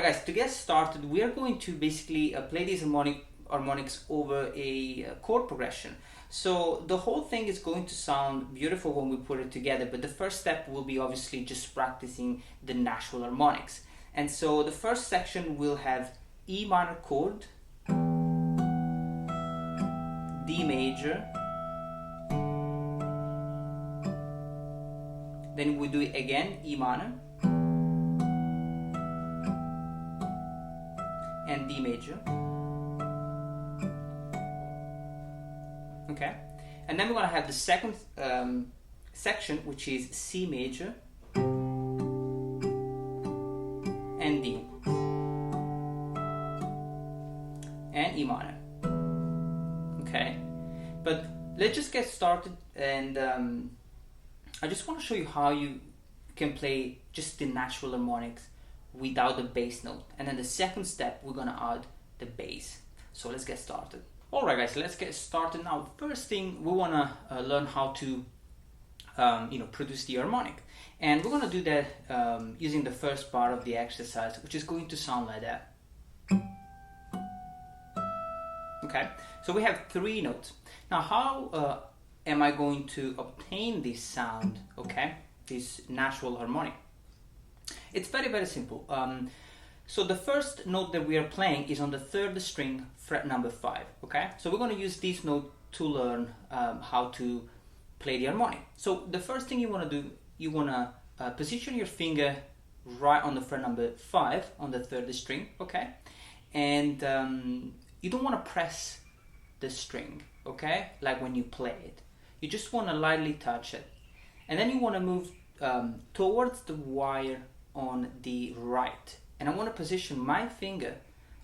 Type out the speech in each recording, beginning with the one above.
Alright guys, to get started, we are going to basically play these harmonics over a chord progression. So the whole thing is going to sound beautiful when we put it together, but the first step will be obviously just practicing the natural harmonics. And so the first section will have E minor chord, D major, then we do it again, E minor, and D major. Okay, and then we're going to have the second section, which is C major and D and E minor. Okay, but let's just get started, and I just want to show you how you can play just the natural harmonics without the bass note, and then the second step we're gonna add the bass. So let's get started. Alright guys, let's get started now. First thing, we wanna learn how to produce the harmonic, and we're gonna do that using the first part of the exercise, which is going to sound like that. Okay, so we have three notes. Now how am I going to obtain this sound, okay, this natural harmonic? It's very simple. So the first note that we are playing is on the third string, fret number 5. Okay, so we're going to use this note to learn how to play the harmonic. So the first thing you want to do, you want to position your finger right on the fret number 5 on the third string. Okay, and you don't want to press the string, okay, like when you play it. You just want to lightly touch it, and then you want to move towards the wire on the right, and I want to position my finger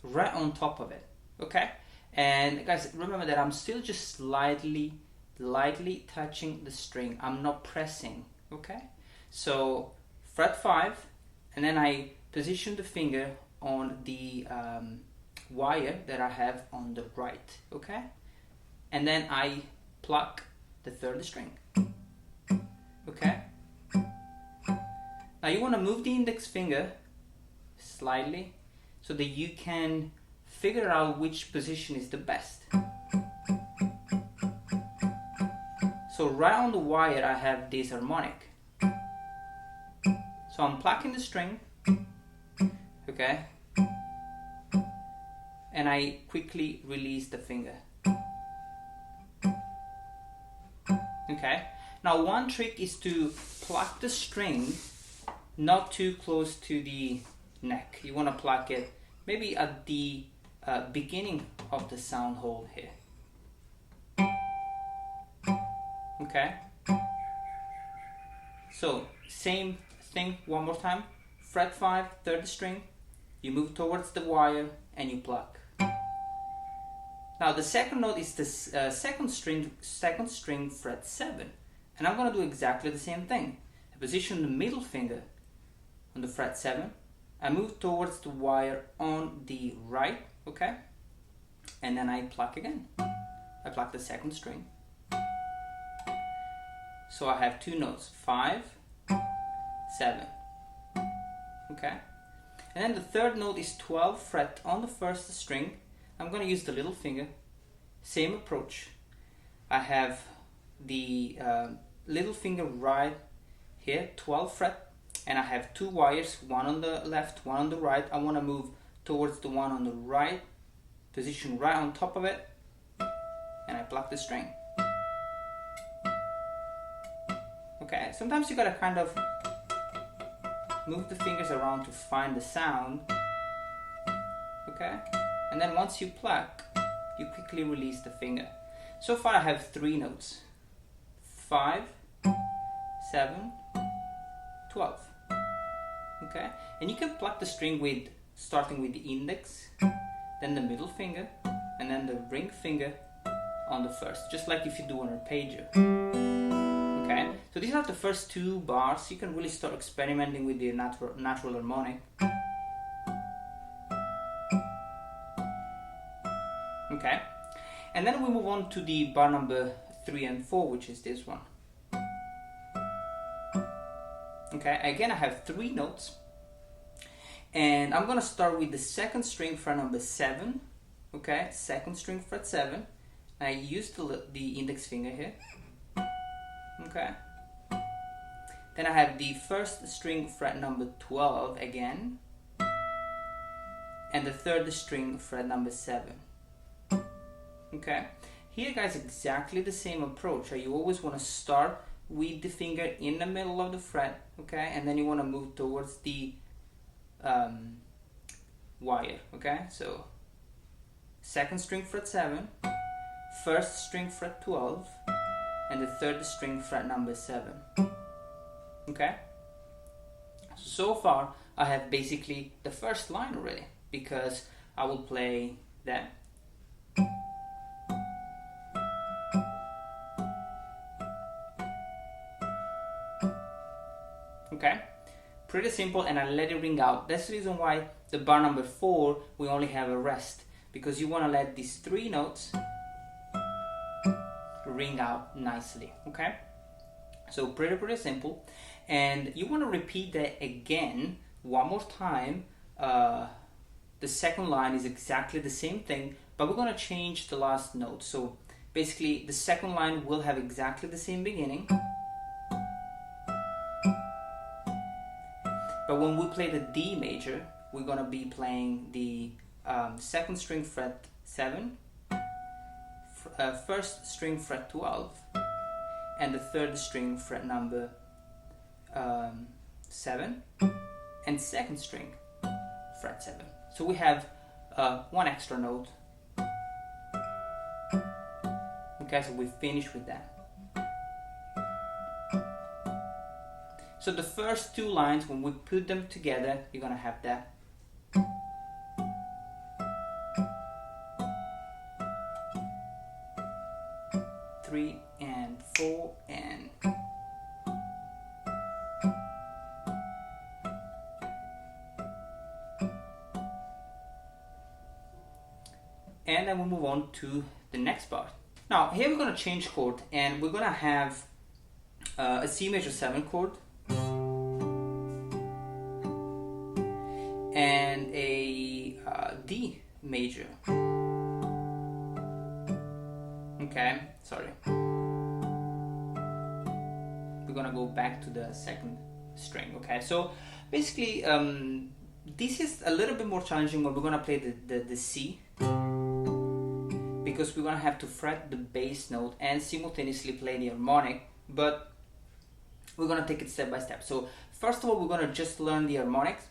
right on top of it. Okay, and guys, remember that I'm still just lightly touching the string. I'm not pressing. Okay, so fret 5, and then I position the finger on the wire that I have on the right. Okay, and then I pluck the third string. Okay, now you want to move the index finger slightly so that you can figure out which position is the best. So right on the wire I have this harmonic. So I'm plucking the string, okay, and I quickly release the finger. Okay, now one trick is to pluck the string not too close to the neck. You want to pluck it maybe at the beginning of the sound hole here. Okay, so same thing one more time. Fret 5, third string, you move towards the wire and you pluck. Now the second note is the second string fret 7, and I'm going to do exactly the same thing. I position the middle finger on the fret 7, I move towards the wire on the right, okay, and then I pluck again. I pluck the second string. So I have two notes, 5, 7, okay, and then the third note is 12th fret on the first string. I'm going to use the little finger, same approach. I have the little finger right here, 12th fret, and I have two wires, one on the left, one on the right. I want to move towards the one on the right, position right on top of it, and I pluck the string. Okay, sometimes you gotta kind of move the fingers around to find the sound. Okay, and then once you pluck, you quickly release the finger. So far I have three notes, 5, 7, 12. Okay, and you can pluck the string with starting with the index, then the middle finger, and then the ring finger on the first, just like if you do an arpeggio. Okay, so these are the first two bars. You can really start experimenting with the natural harmonic. Okay, and then we move on to the bar number 3 and 4, which is this one. Okay, again I have three notes, And I'm gonna start with the second string fret number 7, okay, second string fret 7. I use the index finger here, okay. Then I have the first string fret number 12 again, and the third string fret number 7, okay. Here guys, exactly the same approach. You always want to start with the finger in the middle of the fret, okay, and then you want to move towards the wire, okay. So second string fret 7, first string fret 12, and the third string fret number 7, okay. So far I have basically the first line already, because I will play that, okay, pretty simple, and I let it ring out. That's the reason why the bar number 4 we only have a rest, because you want to let these 3 notes ring out nicely, okay. So pretty simple, and you want to repeat that again one more time. The second line is exactly the same thing, but we're going to change the last note. So basically the second line will have exactly the same beginning, but when we play the D major, we're going to be playing the second string fret 7, first string fret 12, and the third string fret number 7, and second string fret 7. So we have one extra note, okay, so we finish with that. So the first 2 lines, when we put them together, you're gonna have that. Three and 4 and then we move on to the next part. Now here we're gonna change chord, and we're gonna have a C major 7 chord and a D major. Okay, sorry. We're gonna go back to the second string. Okay, so basically this is a little bit more challenging when we're gonna play the C, because we're gonna have to fret the bass note and simultaneously play the harmonic, but we're gonna take it step by step. So first of all, we're gonna just learn the harmonics,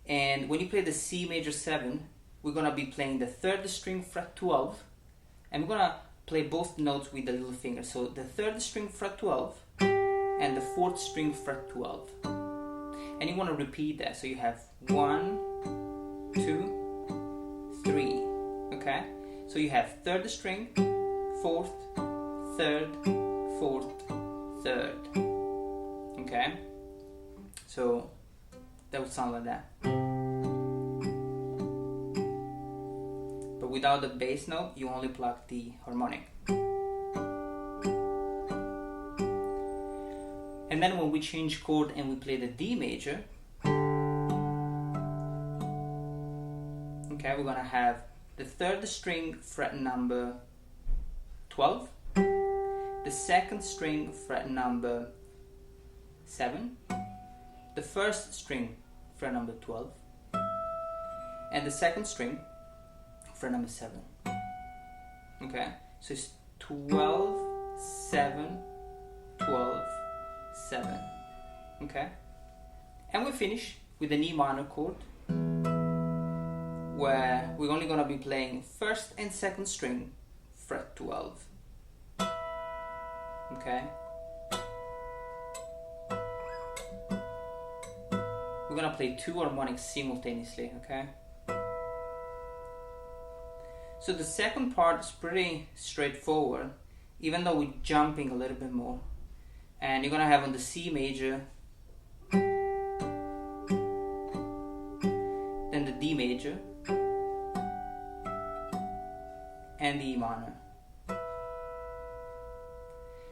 and when you play the C major 7, we're gonna be playing the third string fret 12, and we're gonna play both notes with the little finger. So the third string fret 12 and the fourth string fret 12, and you want to repeat that. So you have 1, 2, 3, okay. So you have third string, fourth, third, fourth, third, okay. So that would sound like that, but without the bass note, you only pluck the harmonic. And then when we change chord and we play the D major, okay, we're gonna have the third string fret number 12, the second string fret number 7, the first string fret number 12, and the second string fret number 7. Okay, so it's 12, 7, 12, 7. Okay, and we finish with an E minor chord, where we're only gonna be playing first and second string fret 12. Okay, we're gonna play 2 harmonics simultaneously. Okay, so the second part is pretty straightforward, even though we're jumping a little bit more. And you're gonna have on the C major, then the D major, and the E minor.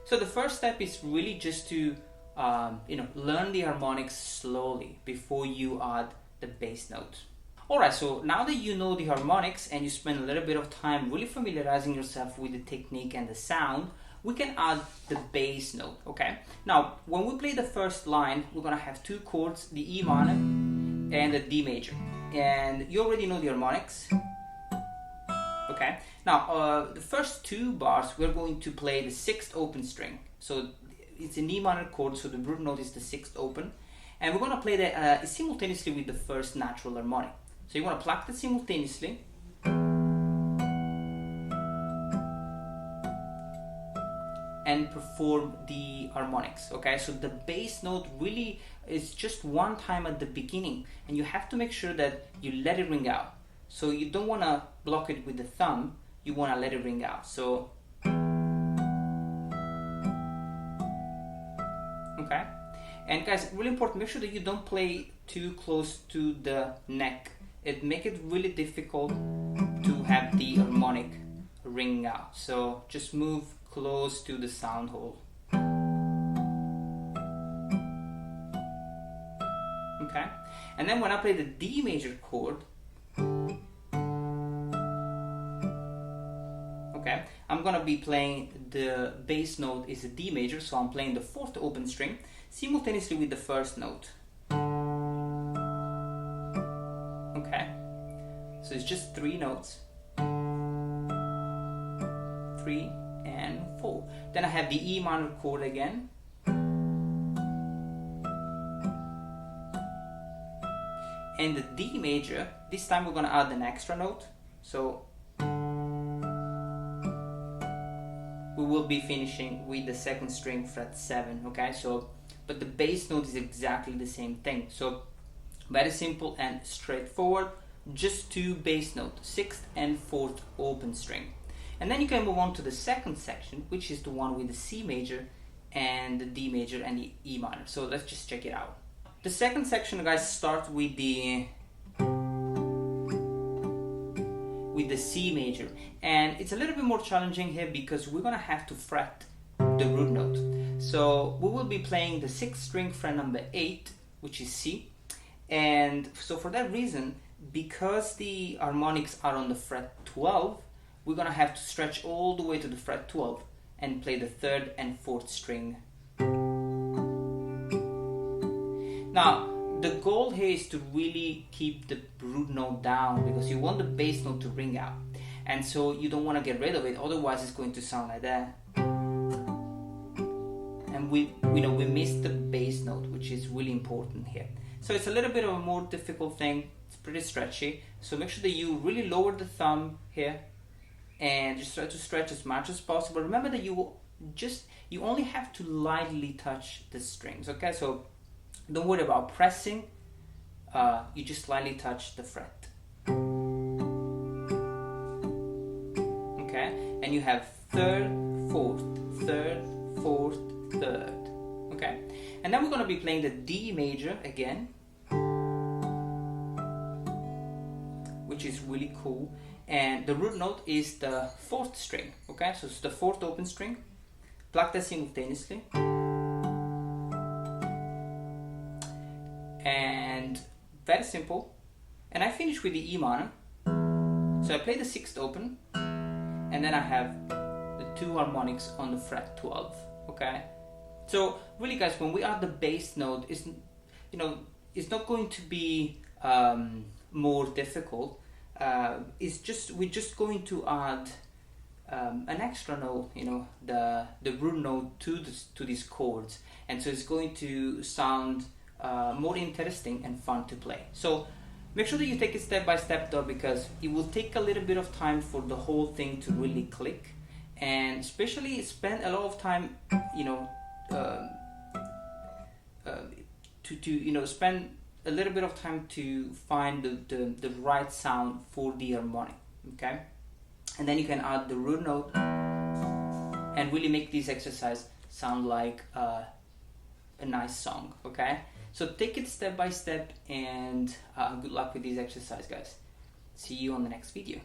So the first step is really just to learn the harmonics slowly before you add the bass note. Alright, so now that you know the harmonics and you spend a little bit of time really familiarizing yourself with the technique and the sound, we can add the bass note, okay? Now, when we play the first line, we're gonna have two chords, the E minor and the D major. And you already know the harmonics, okay? Now, the first two bars, we're going to play the sixth open string. So it's an E minor chord, so the root note is the sixth open. And we're gonna play that simultaneously with the first natural harmonic. So you want to pluck that simultaneously and perform the harmonics, okay? So the bass note really is just one time at the beginning, and you have to make sure that you let it ring out. So you don't want to block it with the thumb, you want to let it ring out. So, okay? And guys, really important, make sure that you don't play too close to the neck. It makes it really difficult to have the harmonic ring out. So just move close to the sound hole. Okay? And then when I play the D major chord, okay, I'm gonna be playing the bass note is a D major, so I'm playing the fourth open string simultaneously with the first note. Okay, so it's just three notes, 3 and 4. Then I have the E minor chord again, and the D major. This time we're gonna add an extra note, so we will be finishing with the second string fret 7. Okay, so but the bass note is exactly the same thing. So very simple and straightforward, just two bass notes, sixth and fourth open string. And then you can move on to the second section, which is the one with the C major and the D major and the E minor. So let's just check it out. The second section, guys, starts with the C major, and it's a little bit more challenging here because we're gonna have to fret the root note. So we will be playing the sixth string fret number 8, which is C. And so for that reason, because the harmonics are on the fret 12, we're gonna have to stretch all the way to the fret 12 and play the third and fourth string. Now, the goal here is to really keep the root note down because you want the bass note to ring out. And so you don't want to get rid of it, otherwise it's going to sound like that. And we missed the bass note, which is really important here. So it's a little bit of a more difficult thing. It's pretty stretchy. So make sure that you really lower the thumb here and just try to stretch as much as possible. Remember that you only have to lightly touch the strings, okay? So don't worry about pressing, you just lightly touch the fret. Okay, and you have third, fourth, third. Okay, and then we're going to be playing the D major again, which is really cool. And the root note is the fourth string. Okay, so it's the fourth open string. Pluck that simultaneously. And very simple. And I finish with the E minor. So I play the sixth open, and then I have the two harmonics on the fret 12. Okay. So really, guys, when we add the bass note, it's not going to be more difficult. We're just going to add an extra note, the root note to these chords, and so it's going to sound more interesting and fun to play. So make sure that you take it step by step though, because it will take a little bit of time for the whole thing to really click, and especially spend a lot of time, spend a little bit of time to find the right sound for the harmonic. Okay, and then you can add the root note and really make this exercise sound like a nice song. Okay, so take it step by step, and good luck with this exercise, guys. See you on the next video.